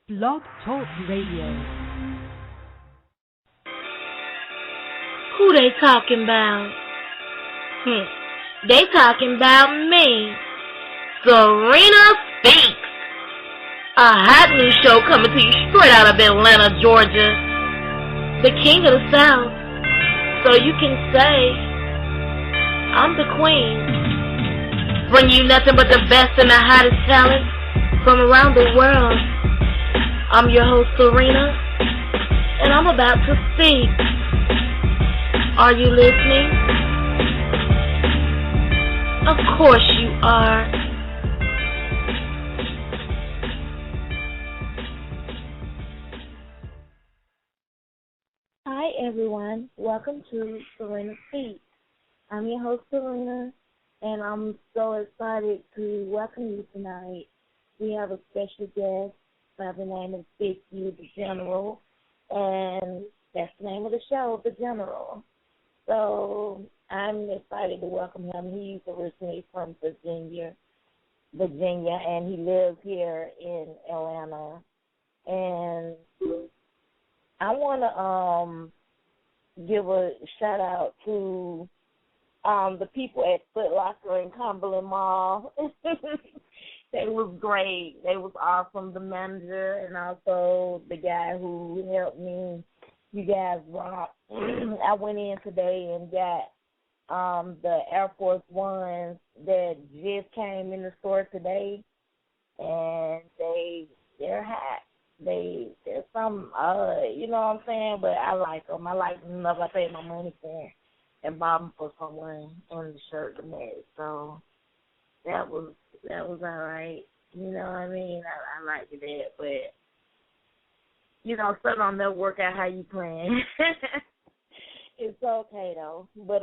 Blog Talk Radio. Who they talking about? They talking about me. Serena Speaks. A hot new show coming to you straight out of Atlanta, Georgia. The king of the South. So you can say, I'm the queen. Bring you nothing but the best and the hottest talent from around the world. I'm your host, Serena, and I'm about to speak. Are you listening? Of course you are. Hi everyone, welcome to Serena Speaks. I'm your host, Serena, and I'm so excited to welcome you tonight. We have a special guest by the name of Big U, the General, and that's the name of the show, The General. So I'm excited to welcome him. He's originally from Virginia, and he lives here in Atlanta. And I want to give a shout-out to the people at Foot Locker in Cumberland Mall. They was great. They was awesome, the manager and also the guy who helped me. You guys rock. I went in today and got the Air Force Ones that just came in the store today, and they're hot. They're some you know what I'm saying? But I like them. I like them enough. I paid my money for them and bought them for someone on the shirt to match. So that was all right. You know what I mean? I liked that, but you know, some don't never work out how you plan. It's okay though. But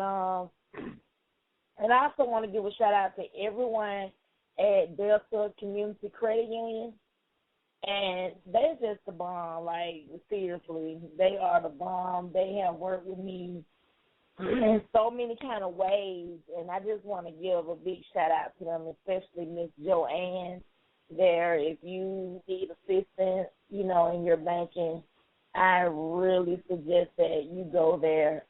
and I also want to give a shout out to everyone at Delta Community Credit Union. And they're just the bomb, like, seriously. They are the bomb. They have worked with me in so many kind of ways, and I just want to give a big shout-out to them, especially Miss Joanne there. If you need assistance, you know, in your banking, I really suggest that you go there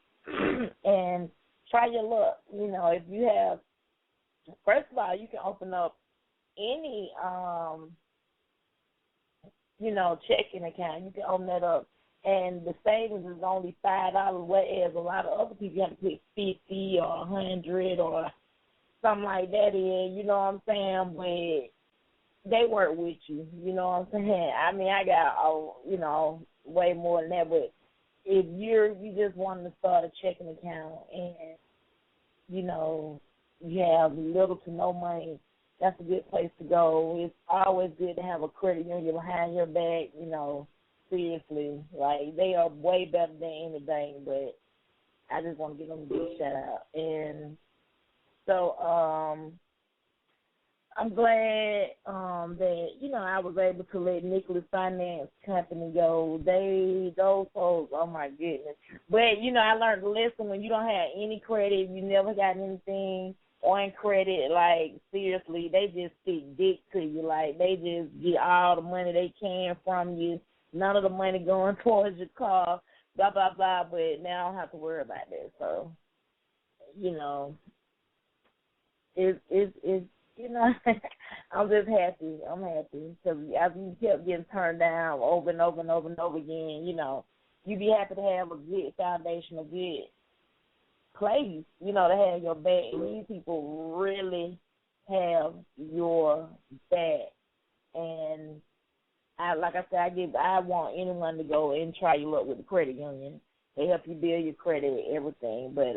and try your luck. You know, if you have, first of all, you can open up any you know, checking account. You can open that up, and the savings is only $5, whereas a lot of other people have to put 50 or 100 or something like that in. You know what I'm saying? But they work with you. You know what I'm saying? I mean, I got you know, way more than that. But if you just want to start a checking account and you know you have little to no money, that's a good place to go. It's always good to have a credit union behind your back, you know, seriously. Like, they are way better than anything, but I just want to give them a big shout-out. And so I'm glad that, you know, I was able to let Nicholas Finance Company go. Those folks, oh, my goodness. But, you know, I learned a lesson. When you don't have any credit, you never got anything on credit, like, seriously, they just stick dick to you. Like, they just get all the money they can from you. None of the money going towards your car, blah, blah, blah. But now I don't have to worry about that. So, you know, it's you know, I'm just happy. I'm happy. Because after you kept getting turned down over and over and over and over again, you know, you be happy to have a good foundation, a good place, you know, to have your back. These people really have your back. And like I said, I want anyone to go and try your luck with the credit union. They help you build your credit, everything. But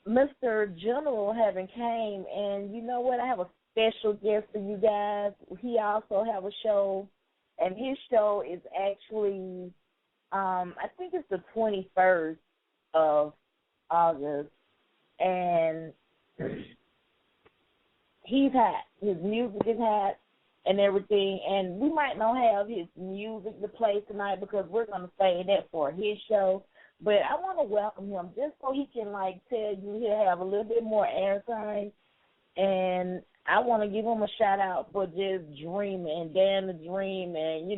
Mr. General haven't came, and you know what? I have a special guest for you guys. He also have a show, and his show is actually, I think it's the 21st of August, and he's hot. His music is hot and everything, and we might not have his music to play tonight because we're going to save that for his show, but I want to welcome him just so he can, like, tell you he'll have a little bit more airtime, and I want to give him a shout out for just dreaming and daring to dream and,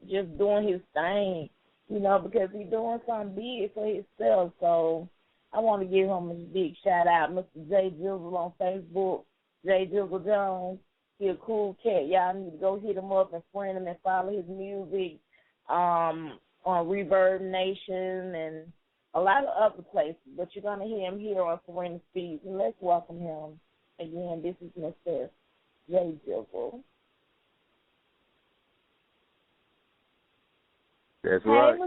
just doing his thing, because he's doing something big for himself. So I want to give him a big shout out. Mr. J. Jizzle on Facebook, J. Jizzle Jones. He's a cool cat. Y'all need to go hit him up and friend him and follow his music on Reverb Nation and a lot of other places. But you're going to hear him here on Serena Speeds. And let's welcome him. Again, this is Mr. J. Jizzle. That's right.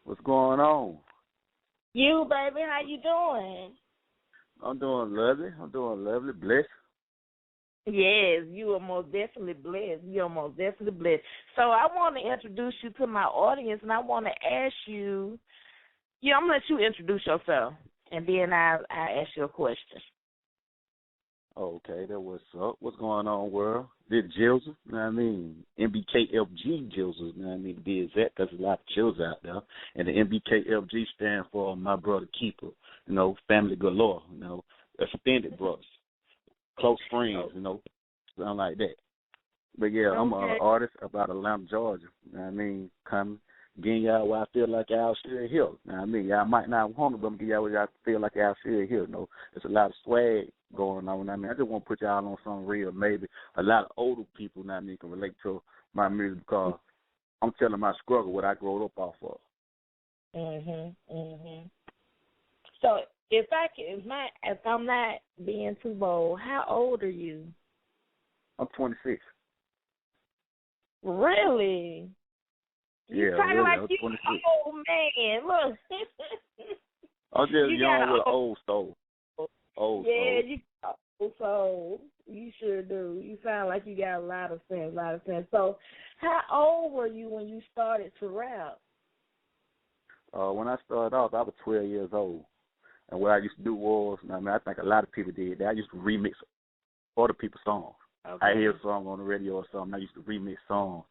What's going on? You, baby, how you doing? I'm doing lovely. Blessed. Yes, you are most definitely blessed. You are most definitely blessed. So I want to introduce you to my audience, and I want to ask you, I'm going to let you introduce yourself, and then I'll ask you a question. Okay, that what's up. What's going on, world? This Jizzle, you know what I mean? MBKFG Jizzle, you know what I mean? To be exact, there's a lot of chills out there. And the MBKFG stands for My Brother Keeper, family galore, extended brothers, close friends, something like that. But, yeah, Okay. I'm an artist about Atlanta, Georgia, you know what I mean? Coming, getting y'all where I feel like y'all still here, you know what I mean? Y'all might not want to, but I'm getting y'all where y'all feel like y'all still here, There's a lot of swag going on. I just want to put y'all on something real. Maybe a lot of older people now can relate to my music because I'm telling my struggle, what I grew up off of. So if I'm not being too bold, how old are you? I'm 26. Really? You talking really, like I'm you 26. old man. Look. I'm just young with an old soul. You got old soul. You sure do. You sound like you got a lot of sense. So how old were you when you started to rap? When I started off, I was 12 years old. And what I used to do was, I think a lot of people did that. I used to remix other people's songs. Okay. I hear a song on the radio or something. I used to remix songs.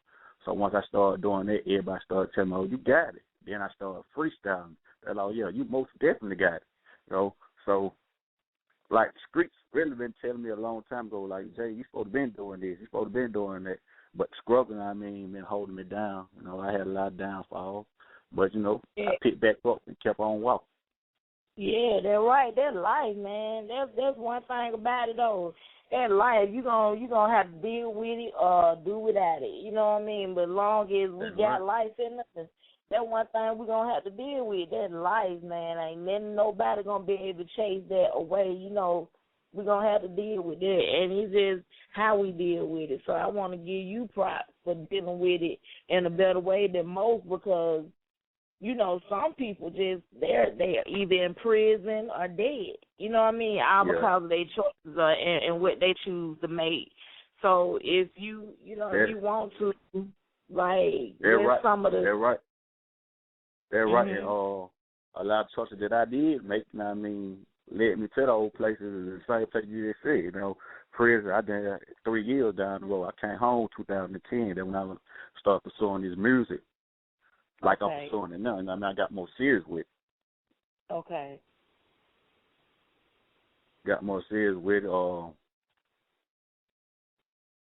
So once I started doing that, everybody started telling me, oh, you got it. Then I started freestyling. They're like, yeah, you most definitely got it. So, like, the streets really been telling me a long time ago, like, Jay, you supposed to been doing this. You supposed to been doing that. But struggling, been holding me down. I had a lot of downfalls. But, I picked back up and kept on walking. Yeah, that's right. That's life, man. That's one thing about it, though. That life, you gonna have to deal with it or do without it. You know what I mean? But long as we got life in us, that one thing we're gonna have to deal with. That life, man. Ain't nobody gonna be able to chase that away. We're gonna have to deal with it, and it's just how we deal with it. So I want to give you props for dealing with it in a better way than most, because some people they're either in prison or dead. You know what I mean? All because of their choices and what they choose to make. So if you you want to, like, some of the... They're right. They're right. And a lot of choices that I did make, led me to the old places, the same place you just said. Prison, I did 3 years down the road. I came home 2010. Then when I started pursuing this music, like I'm pursuing it now, and I got more serious with it. Okay. Got more serious with it.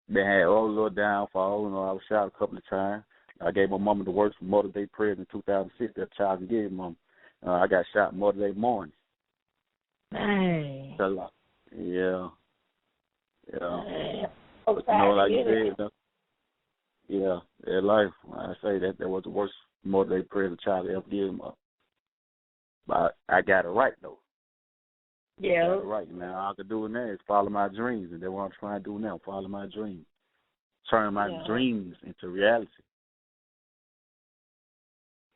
They had all a little downfall. I was shot a couple of times. I gave my mama the works for Mother Day prayers in 2006. That child can give mama. I got shot Mother Day morning. Dang. Yeah. Okay. But like you said, their life. I say that was the worst Mother Day prayer the child ever gave mama. But I got it right though. Yeah. Got it right. Now all I can do now is follow my dreams, and that's what I'm trying to do now. Follow my dreams, turn my dreams into reality.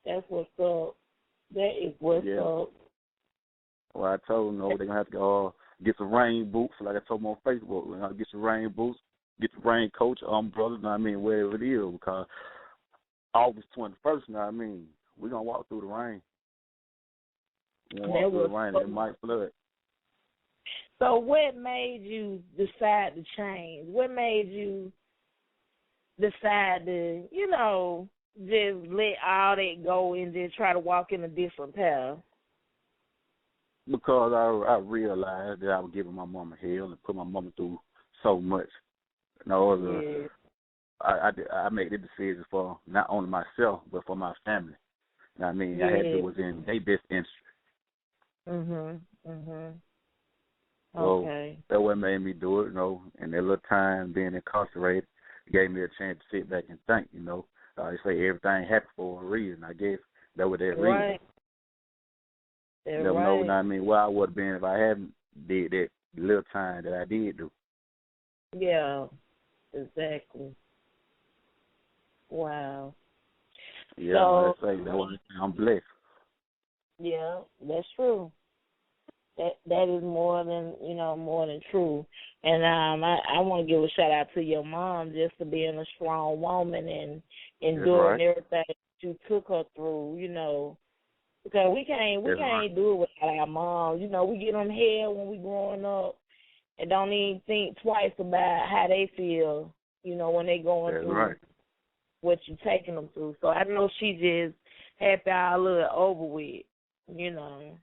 That's what's up. That is what's up. Well, I told them, they're going to have to get some rain boots, like I told them on Facebook. Get some rain boots, get the raincoat, umbrella, wherever it is, because August 21st, we're going to walk through the rain. We're going to walk through the rain, and it might flood. So what made you decide to change? What made you decide to, just let all that go and just try to walk in a different path? Because I realized that I was giving my mama hell and put my mama through so much. You know, Yeah. I made the decision for not only myself but for my family. You know what I mean? I had to do what's in their best interest. Okay. So that what made me do it, you know, and that little time being incarcerated gave me a chance to sit back and think, you know. They say everything happened for a reason. I guess that was that reason. Right. Never know, you know what I mean, where I would have been if I hadn't did that little time that I did do. Yeah, exactly. Wow. Yeah, So, I say that was, I'm blessed. yeah, that's true. That is more than true. And I want to give a shout out to your mom just for being a strong woman and enduring everything you took her through, you know. Because we can't do it without our moms. You know, we get them hell when we growing up and don't even think twice about how they feel, you know, when they going through what you taking them through. So I know she just happy all a little over with, you know.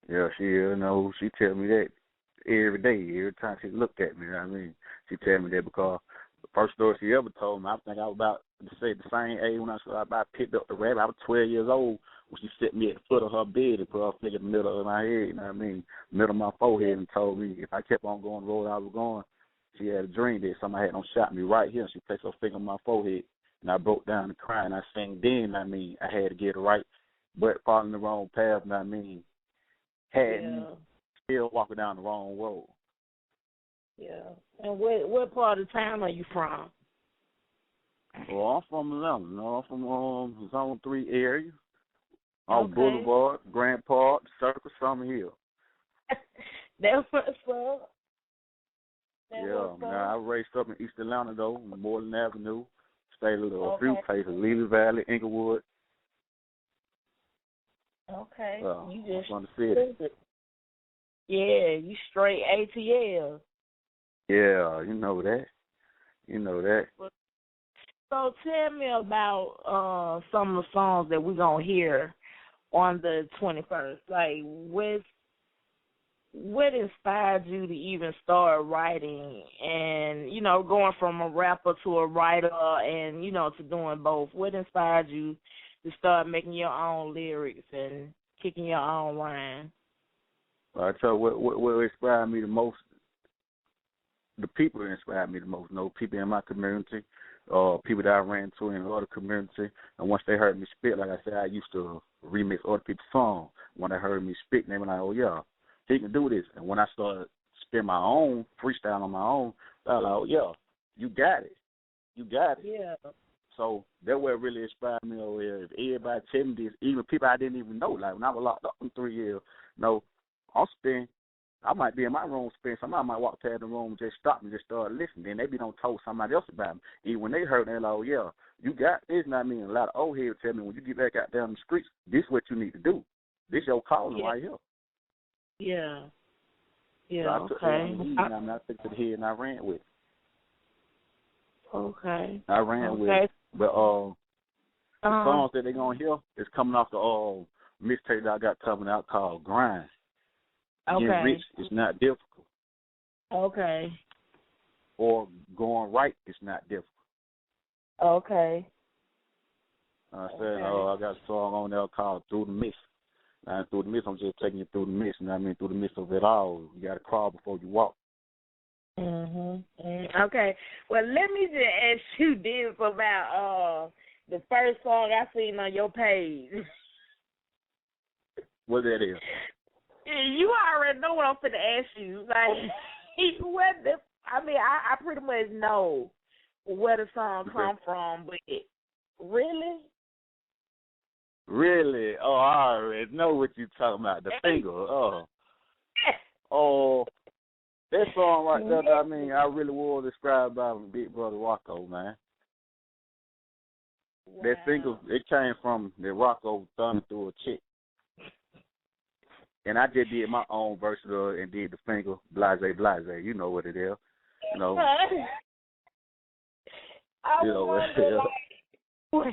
Yeah, she, you know, she tell me that every day, every time she looked at me, you know what I mean? She tell me that because the first story she ever told me, I think I was about to say the same age when I picked up the rabbit. I was 12 years old when she set me at the foot of her bed and put her finger in the middle of my head, you know what I mean, middle of my forehead, and told me if I kept on going the road I was going, she had a dream that somebody had shot me right here. She placed her finger on my forehead, and I broke down and cried, and I sang then, I mean, I had to get it right, but following the wrong path, you know what I mean, had me still walking down the wrong road. Yeah. And what part of town are you from? Well, I'm from Atlanta. No, I'm from Zone 3 area. On Boulevard, Grand Park, Circle, Summer Hill. That's what's up. Now I raised up in East Atlanta, though, on Moreland Avenue. Stayed a few places, Lily Valley, Inglewood. Okay. You just from the city. Yeah, you straight ATL. Yeah, you know that. So tell me about some of the songs that we're going to hear on the 21st. Like, what inspired you to even start writing and, you know, going from a rapper to a writer and, you know, to doing both? What inspired you to start making your own lyrics and kicking your own rhymes? I tell you what inspired me the most, the people that inspired me the most, you know, people in my community, people that I ran into in other community, and once they heard me spit, like I said, I used to remix other people's songs. When they heard me spit, they were like, oh, yeah, he can do this. And when I started spitting my own, freestyle on my own, I was like, oh, yeah, you got it. Yeah. So that what really inspired me over here. If everybody tell me this, even people I didn't even know, like when I was locked up in 3 years, you know, I'm spitting. I might be in my room spinning. Somebody might walk past the room and just stop me, just start listening. Then they be done told somebody else about me. Even when they heard, they're like, oh, yeah, you got this. Not me. A lot of old heads tell me, when you get back out there in the streets, this is what you need to do. This your calling right here. Yeah. Yeah, so I took I took it to the head and I ran with it. Okay. I ran with it. But the songs that they're going to hear is coming off the mixtape that I got coming out called Grind. Getting rich is not difficult. Okay. Or going right is not difficult. Okay. I said, I got a song on there called Through the Mist. And through the mist, I'm just taking you through the mist. You know what I mean? Through the midst of it all. You got to crawl before you walk. Okay. Well, let me just ask you this about the first song I seen on your page. What that is? You already know what I'm finna ask you. Like, I pretty much know where the song come from, but really? Really? Oh, I already know what you're talking about. The finger. That song right there, I mean, I really was described by Big Brother Rocco, man. Wow. That finger, it came from the Rocco thumbing through a chick. And I just did my own version of it and did the finger, blase, blase. You know what it is. You know. I wonder, what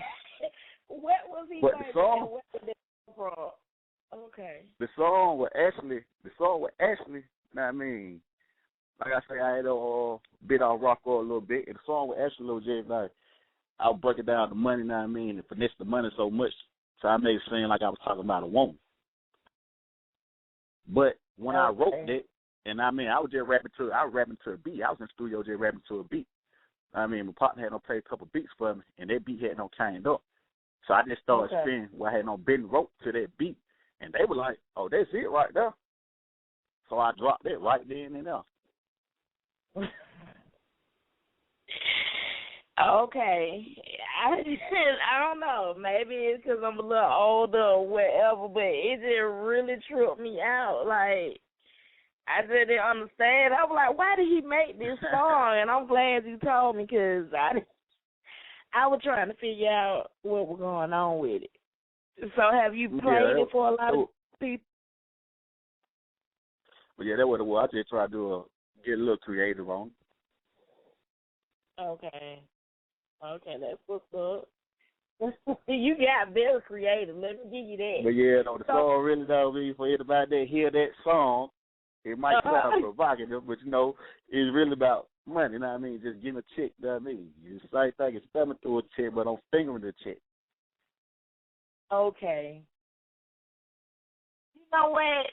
was he but the song, where did it come from? Okay. The song with Ashley, know what I mean? Like I say, I had a bit off rock a little bit. And the song with Ashley Lil J, like, I'll break it down the money, know what I mean, and finesse the money so much, so I made it seem like I was talking about a woman. But when I wrote that, and I mean, I was rapping to a beat. I was in the studio just rapping to a beat. I mean, my partner had play a couple beats for me, and that beat had came up. So I just started spinning where I had been wrote to that beat. And they were like, oh, that's it right there. So I dropped that right then and there. Okay. I don't know. Maybe it's because I'm a little older or whatever, but it just really tripped me out. Like, I just didn't understand. I was like, why did he make this song? And I'm glad you told me because I was trying to figure out what was going on with it. So have you played it for a lot of people? Well, yeah, that was what I just tried to get a little creative on. Okay, that's what's up. You got very creative. Let me give you that. But yeah, the song really though, for anybody that hear that song, it might sound provocative, but it's really about money. You know what I mean? Just getting a check. You know what I mean? It's the same thing. It's coming through a check, but I'm fingering the check. Okay. You know what?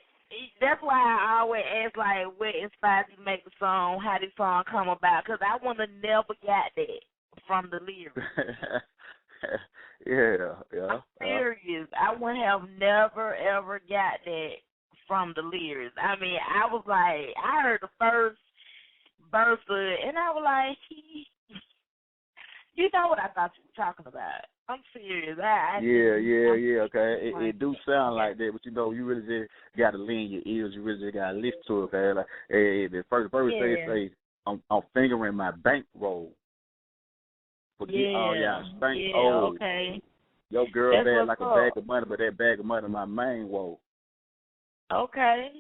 That's why I always ask, like, what inspired you to make the song, how did the song come about? Because I want to never get that from the lyrics. yeah. I'm serious. I would have never, ever got that from the lyrics. I mean, I was like, I heard the first verse of it, and I was like, you know what I thought you were talking about. I'm serious. Yeah. Okay, it do sound like that, but you really just got to lean your ears. You really just got to listen to it. Okay, like the first verse say, I'm fingering my bankroll. Forget all y'all spank. Okay. Your girl bad like a bag of money, but that bag of money my main woe. Okay.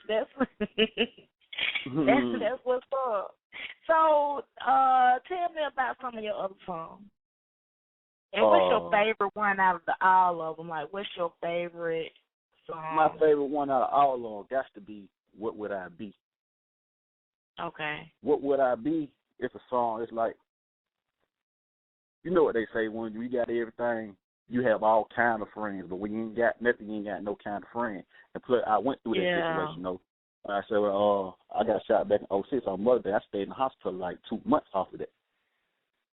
That's that's what's up. So, tell me about some of your other songs. And what's your favorite one out of all of them? Like, what's your favorite song? My favorite one out of all of them got to be What Would I Be? Okay. What Would I Be? It's a song. It's like, you know what they say, when you got everything, you have all kind of friends, but when you ain't got nothing, you ain't got no kind of friend. And plus, I went through that situation, I said, I got shot back in 06 on Mother's Day. I stayed in the hospital like 2 months off of that.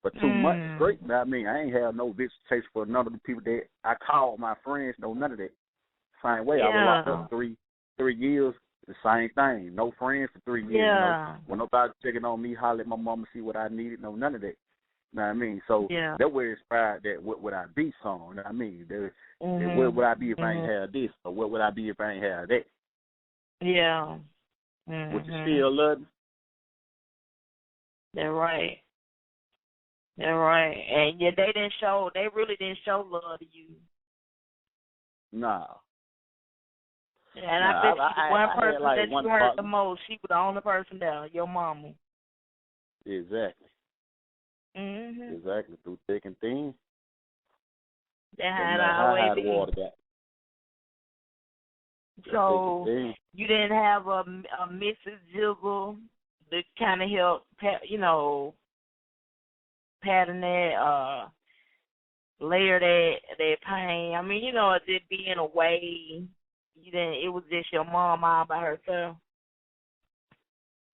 For 2 months straight, I mean, I ain't had no visitation for none of the people that I called my friends, none of that. Same way, I was locked up 3 years, the same thing. No friends for 3 years. Yeah. When nobody checking on me, holler at my mama, see what I needed, none of that. You know what I mean? So that way inspired that What Would I Be song. You know what I mean? What would I be if I ain't had this? Or what would I be if I ain't had that? Yeah. Would you still love me? They're right. And they really didn't show love to you. Nah. And I bet you one person that you heard the most, she was the only person there, your mama. Exactly. Exactly, through thick and thin. That had always been. Water got. So you didn't have a Mrs. Jizzle that kind of help, pattern that, layer that pain. I mean, it did be in a way. You didn't. It was just your mom all by herself.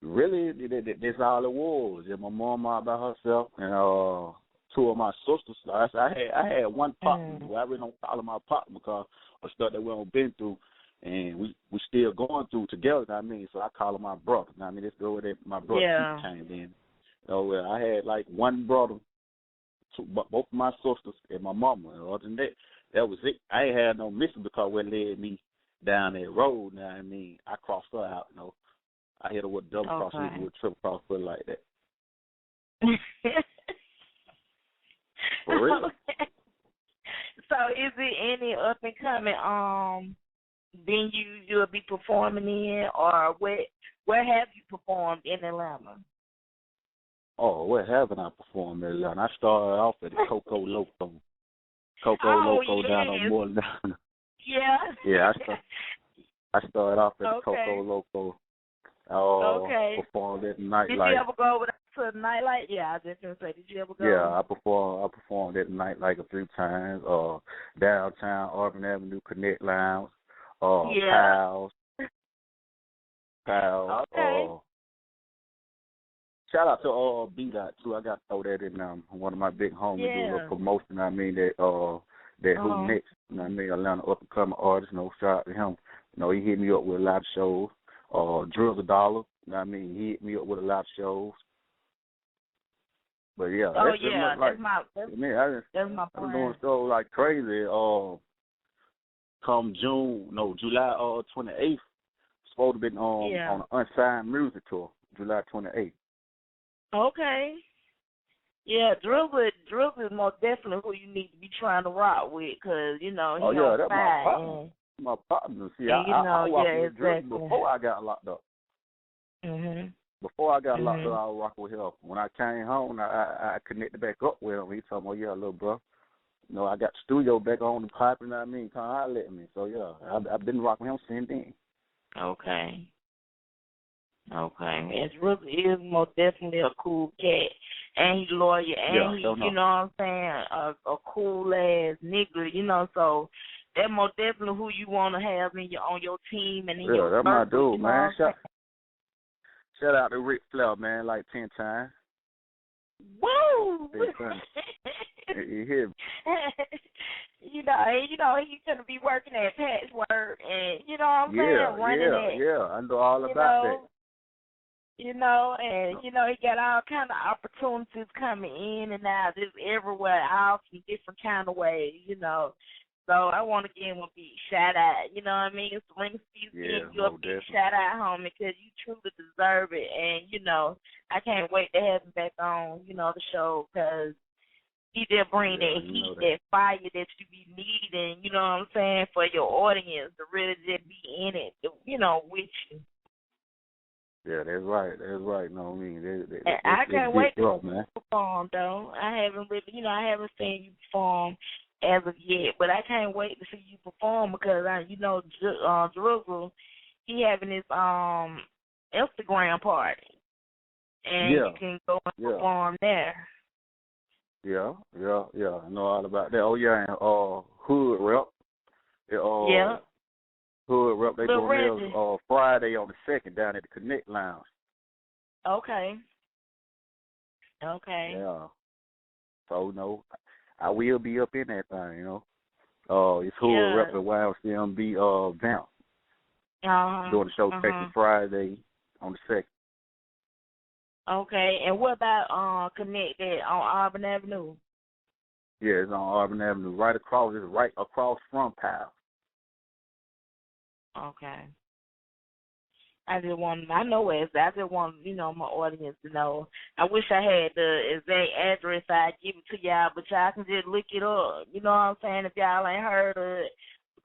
Really, that's all it was. Just my mom all by herself, and 2 of my sisters. I had one partner. I really don't call him my partner because of stuff that we don't been through. And we still going through together, I mean, so I call him my brother. I mean, that's the way that my brother came in. So I had like one brother, both of my sisters, and my mama. And other than that, that was it. I ain't had no missing because what led me down that road, now I mean, I crossed her out, I hit her with double cross, with a triple cross, put it like that. For real. Okay. So is it any up and coming venue you'll be performing in, or where have you performed in Atlanta? Oh, where haven't I performed in Atlanta? I started off at the Coco Loco. Coco Loco down on Morton. Yeah. Yeah, I started off at the Okay. Coco Loco. Okay. Performed at the Nightlight. Did you ever go over to the Nightlight? Yeah, I was just gonna say, did you ever go? Yeah, I performed at the Nightlight a few times. Downtown Auburn Avenue Connect Lounge. Pals. Okay. Shout out to B-Dot too. I got to throw that in. One of my big homies do a little promotion. I mean that Who Next. You know what I mean, Atlanta up and coming artist. Shout out to him. He hit me up with a lot of shows. Drizzle Dollar. You know what I mean, he hit me up with a lot of shows. But yeah, that's my friend. I've been doing shows like crazy. Come July 28th. Supposed to be on an unsigned music tour, July 28th. Okay. Yeah, Drizzle is most definitely who you need to be trying to rock with, because, he's that's my partner. See, I rocked with Drizzle before I got locked up. Mm-hmm. Before I got locked up, I was rocking with him. When I came home, I connected back up with him. He told me, little bro, I got the studio back on the pipe, you know what I mean? Come holler at me. So, yeah, I've been rocking with him since then. Okay. And Drizzle is most definitely a cool cat, and he's loyal, and he's, you know what I'm saying, a cool-ass nigga, so that's most definitely who you want to have on your team and in your circle. Yeah, that's my dude, man. Shout out to Ric Flair, man, like 10 times. Woo! You hear me? He's gonna be working at Patchwork, and you know what I'm saying, running it. Yeah, I know all about that. And he got all kind of opportunities coming in and out, just everywhere, all from different kind of ways, So I want to give him a big shout out. You know what I mean? It's ring season. You a big shout out, homie, because you truly deserve it. And I can't wait to have him back on, the show, because he did bring that heat, that fire that you be needing. You know what I'm saying, for your audience to really just be in it, with you. Yeah, that's right. That's right. No, I mean, I can't wait to perform, though. I haven't seen you perform as of yet, but I can't wait to see you perform, because Jizzle, he having his Instagram party, and you can go and perform there. Yeah. I know all about that. Oh yeah, and Hood Rep. Hood Rep, they doing theirs Friday on the 2nd down at the Connect Lounge. Okay. Yeah. So I will be up in that thing, It's Hood Rep and YMCMB Vamp. Doing the show Texas Friday on the 2nd. Okay, and what about Connect on Auburn Avenue? Yeah, it's on Auburn Avenue, right across from Powell. Okay. I just want my audience to know. I wish I had the exact address. I'd give it to y'all, but y'all can just look it up. You know what I'm saying? If y'all ain't heard of it,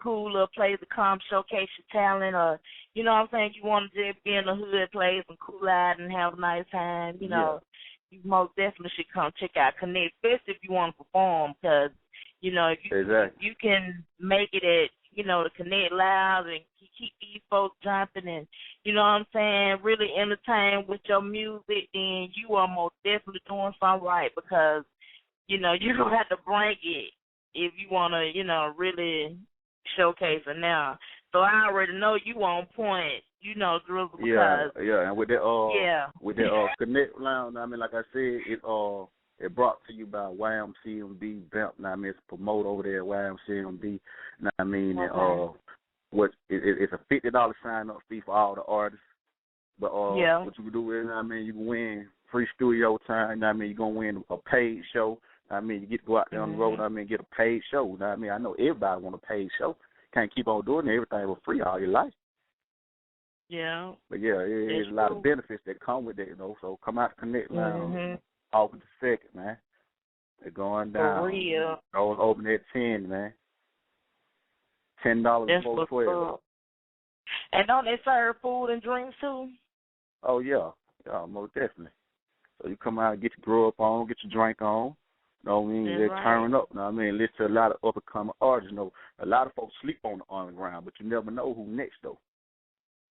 cool little place to come showcase your talent, or you know what I'm saying, you want to just be in the hood place and cool out and have a nice time, you most definitely should come check out Connect, especially if you want to perform, because if you can make it at the Connect Lounge and keep these folks jumping and you know what I'm saying, really entertain with your music, then you are most definitely doing something right, because you don't have to bring it if you want to really showcase it now. So I already know you on point, Drizzle, because and with that Connect Lounge, I mean, like I said, it brought to you by YMCMB Vamp. Now I mean, it's promoted over there at YMCMB. Now I mean, it's a $50 sign up fee for all the artists. But what you can do is, you can win free studio time. I mean, you're gonna win a paid show. I mean, you get to go out there on the road. I mean, get a paid show. I mean, I know everybody want a paid show. Can't keep on doing everything for free all your life. Yeah. But there's a lot of benefits that come with it, So come out to Connect Lounge. August the 2nd, man. They're going down. For real. Doors open at 10, man. $10 before 12. And don't they serve food and drinks too? Oh yeah, most definitely. So you come out and get your grub on, get your drink on. know what I mean? They're turning up, you know what I mean? Listen to a lot of up-and-coming artists, you know. A lot of folks sleep on the underground, but you never know who next, though.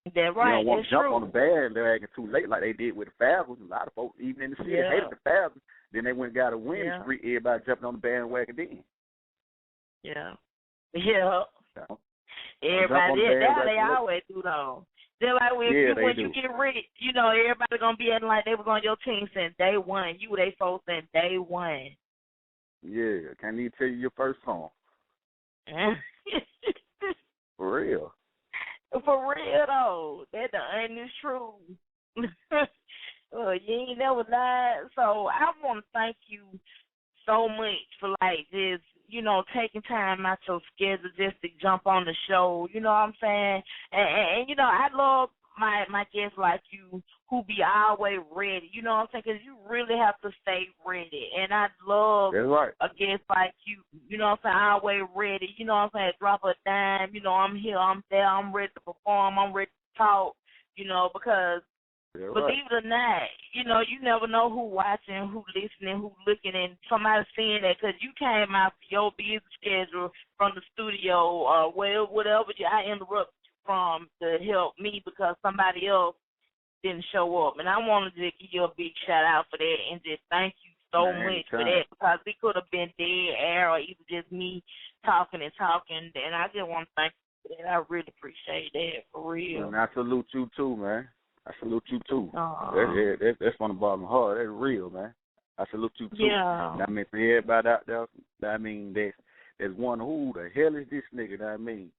That's right. They don't want to jump on the bandwagon too late like they did with the Falcons. A lot of folks, even in the city, hated the Falcons. Then they went and got a win streak. Everybody jumping on the bandwagon then. Yeah. Everybody did. That's how they always do, though. They're like, when you get rich, you know, everybody going to be acting like they was on your team since day one. You were they folks since day one. Yeah. Can't even tell you your first song. For real. For real, though. That's the honest truth. You ain't never lied. So I want to thank you so much for, like, this, you know, taking time out your schedule just to jump on the show. You know what I'm saying? And you know, I love my guests like you who be always ready. You know what I'm saying? Because you really have to stay ready. And I love a guest like you. You know what I'm saying? Always ready. You know what I'm saying? Drop a dime. You know, I'm here, I'm there, I'm ready to perform, I'm ready to talk, you know, because believe it or not, you know, you never know who watching, who listening, who looking, and somebody seeing that because you came out for your busy schedule from the studio or whatever I interrupt you from to help me because somebody else didn't show up. And I wanted to give you a big shout out for that and just thank you so much for that because it could have been dead air or either just me talking. And I just want to thank you for that. I really appreciate that, for real. And I salute you too, man. I salute you too. That's from the bottom of my heart. That's real, man. I salute you too. Yeah. I mean, for everybody out there, I mean, there's one who the hell is this nigga? I mean,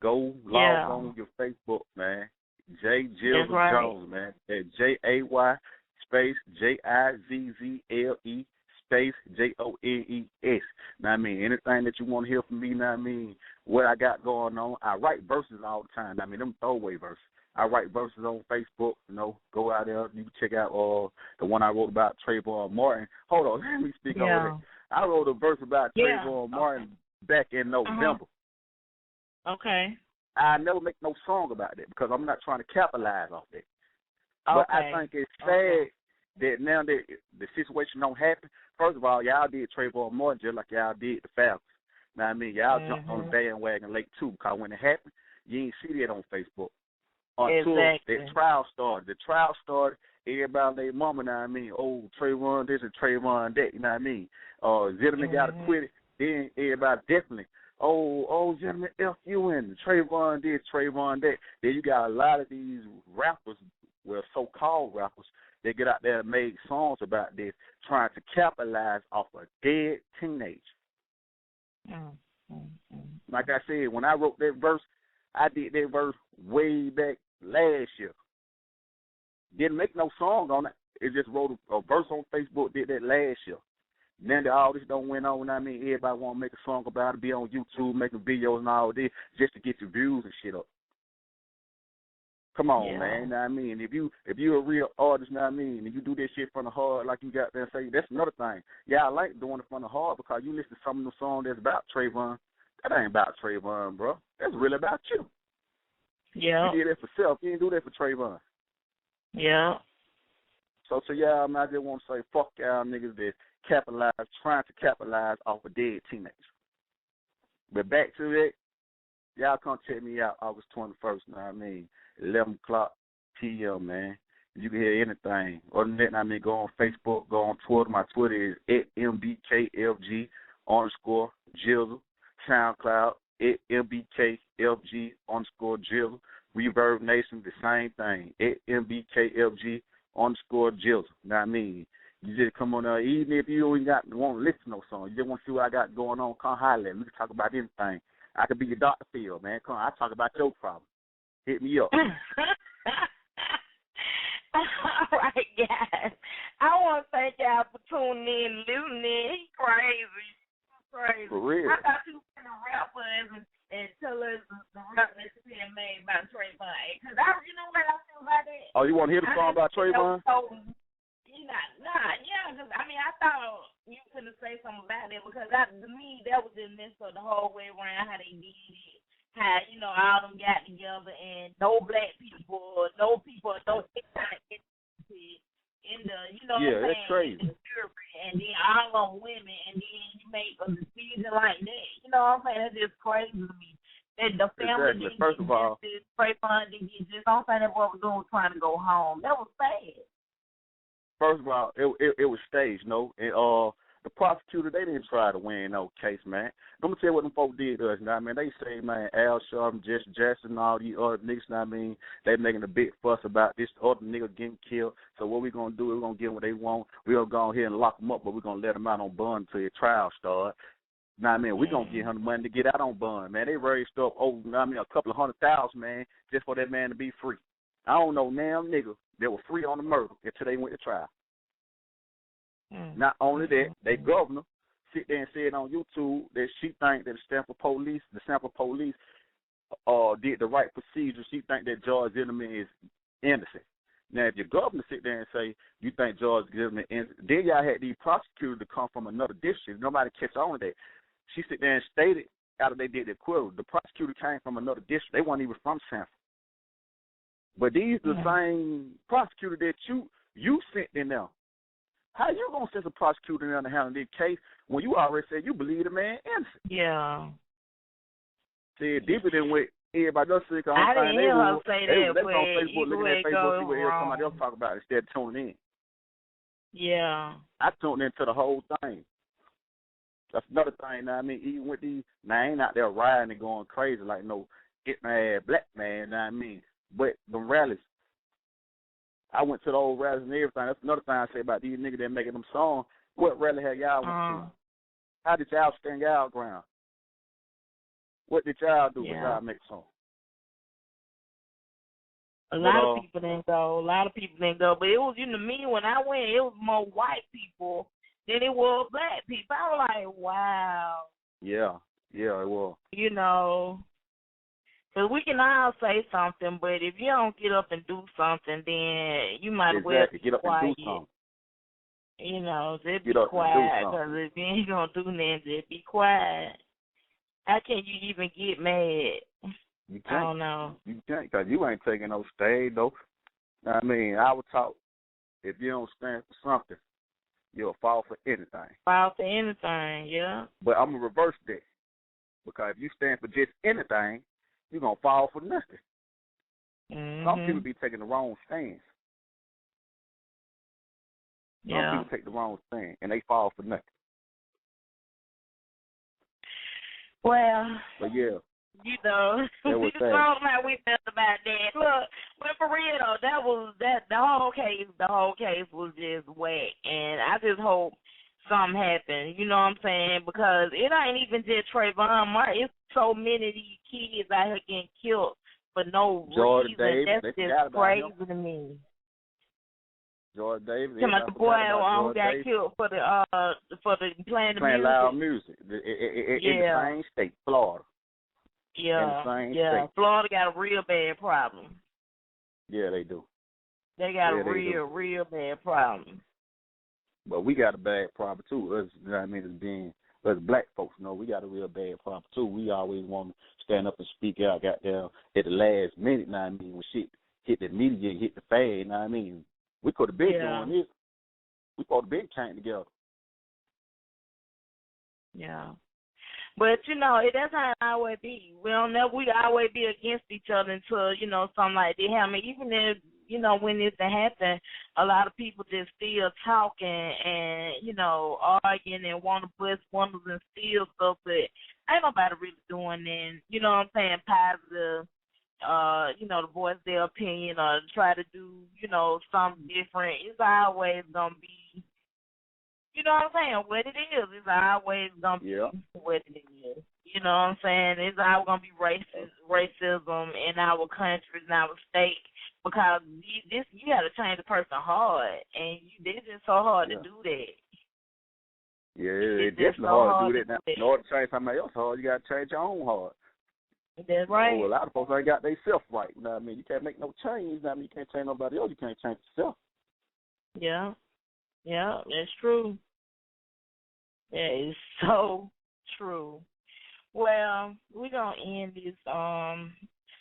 go log on your Facebook, man. Jizzle Jones, man. At JAY space JIZZLE space JONES. Now I mean, anything that you want to hear from me, now I mean, what I got going on. I write verses all the time. I mean, them throwaway verses. I write verses on Facebook, you know, go out there, you can check out the one I wrote about Trayvon Martin. Hold on, let me speak over that. I wrote a verse about Trayvon Martin back in November. Okay. I never make no song about that because I'm not trying to capitalize off that. But I think it's sad that now that the situation don't happen. First of all, y'all did Trayvon Martin just like y'all did the Falcons. Now I mean, y'all jumped on the bandwagon late too because when it happened, you ain't see that on Facebook. Until the trial started. The trial started, everybody and their mama, you know what I mean? Oh, Trayvon this and Trayvon that, you know what I mean? Gentleman got to quit it. Then everybody definitely, gentleman, F you in. Trayvon this, Trayvon that. Then you got a lot of these rappers, well, so-called rappers, they get out there and make songs about this, trying to capitalize off a dead teenager. Like I said, when I wrote that verse, I did that verse way back last year. Didn't make no song on it. It just wrote a verse on Facebook, did that last year. Then that all this don't went on, I mean, everybody want to make a song about it, be on YouTube, making videos and all this, just to get your views and shit up. Come on, man, you know what I mean? If you're a real artist, you know what I mean, and you do this shit from the heart like you got there and say, that's another thing. Yeah, I like doing it from the heart because you listen to some of the songs that's about Trayvon. That ain't about Trayvon, bro. That's really about you. Yeah. You did that for self. You didn't do that for Trayvon. Yeah. So to y'all, man, I just want to say, fuck y'all niggas that trying to capitalize off a dead teenager. But back to that, y'all come check me out August 21st, you know what I mean, 11 o'clock p.m., man. You can hear anything. Other than that, I mean, go on Facebook, go on Twitter. My Twitter is @MBKFG _Jizzle. SoundCloud @MBKFG _Jizzle. Reverb Nation, the same thing. @MBKFG _Jizzle. You know what I mean? You just come on there, even if you don't want to listen to no song, you just want to see what I got going on, come holler at me. We can talk about anything. I could be your Dr. Phil, man. Come on, I talk about your problem. Hit me up. All right, guys. I want to thank y'all for tuning in, listening. Crazy. For real. I thought you were going to rap us and tell us the rap that's being made by Trayvon. Because you know what I feel about that? Oh, you want to hear the song about Trayvon? Because I thought you couldn't say something about it because to me, that was the midst of the whole way around how they did it. How, you know, all of them got together and no black people, no people, no in the, you know Yeah, what I'm that's saying, crazy. in the jury, and then all on women, and then you make a decision like that. You know what I'm saying? That's just crazy to me. That the family Exactly. didn't First get of all, justice, Trayvon didn't get justice. I'm saying that boy was doing trying to go home. That was sad. it was staged, no, and the prosecutor, they didn't try to win no case, man. I'm gonna tell you what them folks did to us. You know what I mean? They say, man, Al Sharpton, Jesse Jackson, and all these other niggas. You know what I mean? They making a big fuss about this other nigga getting killed. So what we gonna do? We're gonna give them what they want. We gonna go ahead and lock them up, but we're gonna let them out on bond until your trial start. You know what I mean? We're going to give him the money to get out on bond, man. They raised up over, you know what I mean, a couple of $100,000, man, just for that man to be free. I don't know damn nigga that was free on the murder until they went to trial. Not only that, their governor sit there and said on YouTube that she think that the Stanford police did the right procedure. She think that George Zimmerman is innocent. Now, if your governor sit there and say you think George Zimmerman is innocent, then y'all had these prosecutors to come from another district. Nobody catch on to that. She sit there and stated after they did the acquittal, the prosecutor came from another district. They weren't even from Sanford. But these are the same prosecutor that you sent in there. How you gonna send a prosecutor in there to handle this case when you already said you believe the man innocent? Yeah. Said deeper than what everybody else said. I didn't hear her say that, they but on Facebook looking at Facebook, see what wrong. somebody else talk about instead of tuning in. Yeah. I tuned into the whole thing. That's another thing, you know what I mean? Even with these, now I ain't out there riding and going crazy like no get mad black man, you know what I mean? But the rallies, I went to the old rallies and everything. That's another thing I say about these niggas that making them songs. What rally have y'all went to? How did y'all stand y'all ground? What did y'all do with y'all make songs? A lot of people didn't go. But it was, you know, me, when I went, it was more white people than it was black people. I was like, wow. Yeah, it was. You know, because we can all say something, but if you don't get up and do something, then you might as well be get up quiet. and do something. You know, just be quiet, because if you ain't going to do nothing, just be quiet. How can you even get mad? You can't. I don't know. You can't, because you ain't taking no stage, though. I mean, I would talk, if you don't stand for something, you'll fall for anything. Fall for anything, yeah. But I'm going to reverse that. Because if you stand for just anything, you're going to fall for nothing. Some people be taking the wrong stance. Some people take the wrong stand, and they fall for nothing. Well, but yeah. You know, we just told how we felt about that. Look, but for real though, the whole case was just whack, and I just hope something happened. You know what I'm saying? Because it ain't even just Trayvon Martin. It's so many of these kids out here getting killed for no reason. Davis, that's just crazy to me. George Davis. Talking about the boy who got killed for the playing loud music. In the same state, Florida. Yeah, state. Florida got a real bad problem. Yeah, they do. They got a real bad problem. But we got a bad problem too. Us, you know what I mean, as black folks, you know, we got a real bad problem too. We always want to stand up and speak out, goddamn, at the last minute. You know what I mean, when shit hit the media, hit the fan. You know what I mean, we could have been doing this. We could have been came together. Yeah. But, you know, that's how it always be. We always be against each other until, you know, something like that happen. Even if, you know, when this happen, a lot of people just still talking and, you know, arguing and want to bust windows and steal stuff, but ain't nobody really doing that. You know what I'm saying, positive, you know, to voice their opinion or try to do, you know, something different. It's always going to be, you know what I'm saying, what it is. It's always going to be what it is. You know what I'm saying? It's always going to be racism in our country, in our state, because you got to change the person hard, and it's just so hard to do that. Yeah, it's definitely hard to do that. Now, in order to change somebody else hard, you got to change your own heart. That's right. A lot of folks ain't got their self right. You know what I mean? You can't make no change. You know what I mean? You can't change nobody else. You can't change yourself. Yeah, that's true. That is so true. Well, we're going to end this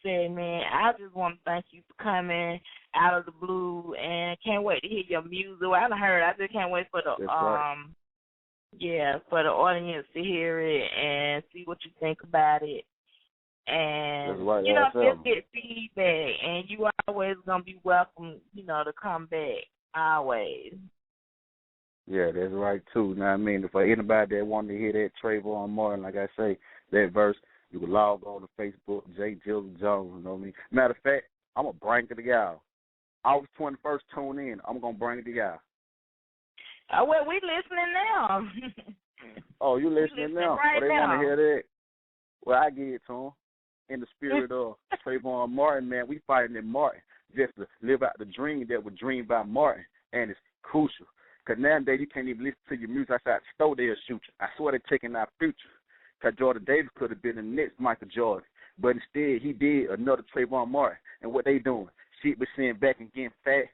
segment. I just want to thank you for coming out of the blue, and can't wait to hear your music. Well, I done heard. I just can't wait for the for the audience to hear it and see what you think about it. And just get feedback, and you always gonna be welcome, to come back always. Yeah, that's right too. Now I mean, for anybody that wanted to hear that Trayvon Martin, like I say, that verse, you can log on to Facebook, J. Jizzle Jones. You know what I mean? Matter of fact, I'm gonna bring it to y'all. August 21st, tune in. I'm gonna bring it to y'all. Oh well, we listening now. Oh, you listening now? Right they now. Want to hear that? Well, I give it to them. In the spirit of Trayvon Martin, man, we fighting in Martin just to live out the dream that was dreamed by Martin, and it's crucial. Because nowadays you can't even listen to your music outside the store, they'll shoot you. I swear they're taking our future. Because Jordan Davis could have been the next Michael Jordan. But instead, he did another Trayvon Martin. And what they doing? Shit be sitting back and getting fat.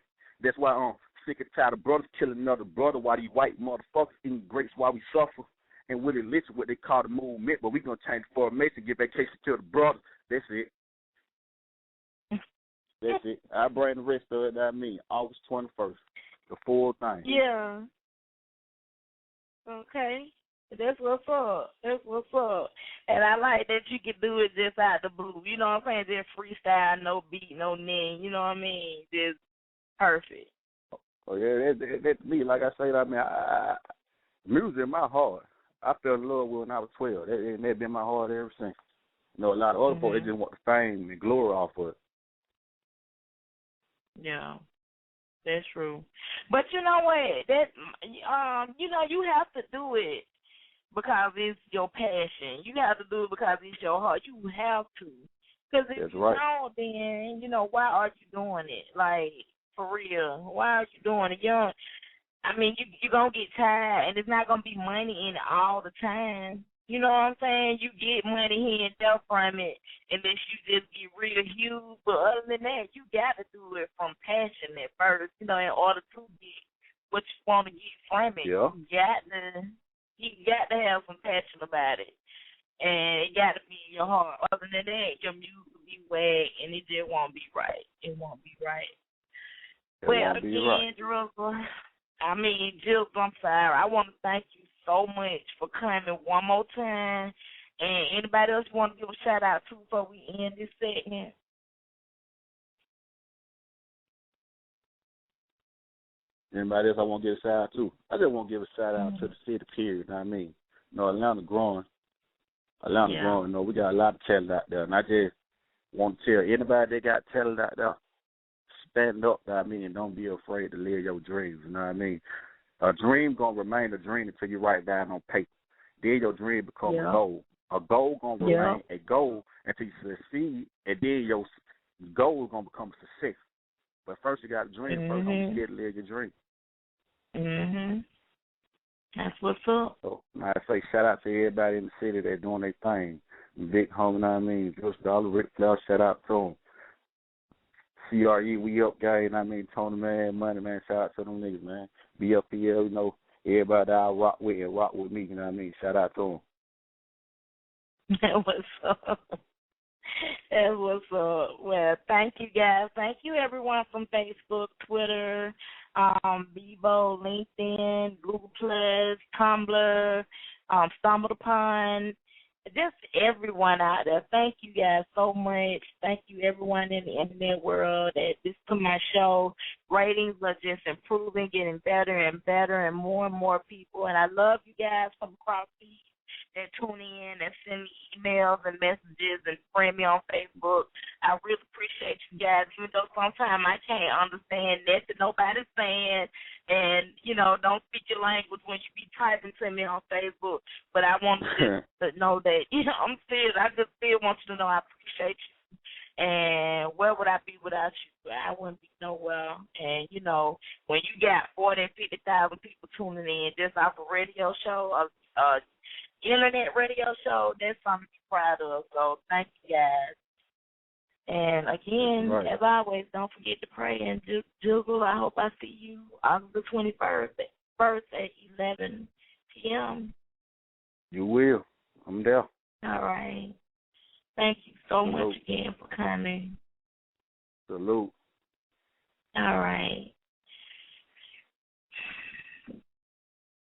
That's why I'm sick and tired of brothers killing another brother while these white motherfuckers eating grapes while we suffer. And Willie Litch, what they call the movement, but we're going to change the formation, give vacation to the brothers. That's it. That's it. I bring the rest of it that I mean. August 21st. The full thing. Yeah. Okay. That's what's up. That's what's up. And I like that you can do it just out the blue. You know what I'm saying? Just freestyle, no beat, no name. You know what I mean? Just perfect. Oh, yeah, that's me. Like I say, I mean, music in my heart. I fell in love with it when I was 12. That's been my heart ever since. A lot of other folks, they just want the fame and glory off of it. Yeah. That's true. But you know what? That you have to do it because it's your passion. You have to do it because it's your heart. You have to. Because if you don't, then, why are you doing it? Like, for real. Why are you doing it? You're going to get tired, and it's not going to be money in it all the time. You know what I'm saying? You get money here and there from it, unless you just get real huge. But other than that, you got to do it from passion at first, in order to get what you want to get from it. Yeah. You got to have some passion about it. And it got to be your heart. Other than that, your music will be whack, and it just won't be right. It won't be right. Jizzle, Jizzle, I'm sorry. I want to thank you so much for coming one more time. And anybody else you want to give a shout out to before we end this segment? Anybody else I want to give a shout out to? I just want to give a shout out to the city, period. You know what I mean? Atlanta growing. Growing. We got a lot of talent out there. And I just want to tell anybody that got talent out there, stand up, and don't be afraid to live your dreams. You know what I mean? A dream going to remain a dream until you write it down on paper. Then your dream becomes a goal. A goal going to remain a goal until you succeed, and then your goal is going to become a success. But first you got to dream. First, don't get to live your dream. That's what's up. So I say shout out to everybody in the city that's doing their thing. Big homie, you know what I mean? Just Dollar, Rick Flair, shout out to them. CRE, we up, guy, you know what I mean? Tony, man, Money, man, shout out to them niggas, man. Be up here, everybody that I rock with and rock with me, you know what I mean? Shout out to them. That was up. That was up. Well, thank you, guys. Thank you, everyone from Facebook, Twitter, Bebo, LinkedIn, Google+, Tumblr, Stumbled Upon, just everyone out there. Thank you guys so much. Thank you, everyone in the internet world that listen to my show. Ratings are just improving, getting better and better, and more people. And I love you guys from across the east that tune in and send me emails and messages and friend me on Facebook. I really appreciate you guys, even though sometimes I can't understand nothing nobody's saying and, don't speak your language when you be typing to me on Facebook. But I want to know that, I just still want you to know I appreciate you. And where would I be without you? I wouldn't be nowhere. And, when you got 40,000 and 50,000 people tuning in just off a radio show, internet radio show, that's something to be proud of. So thank you guys. And again, as always, don't forget to pray. And Jizzle, I hope I see you August the 21st at 11 p.m. You will. I'm there. All right. Thank you so much again for coming. Salute. All right.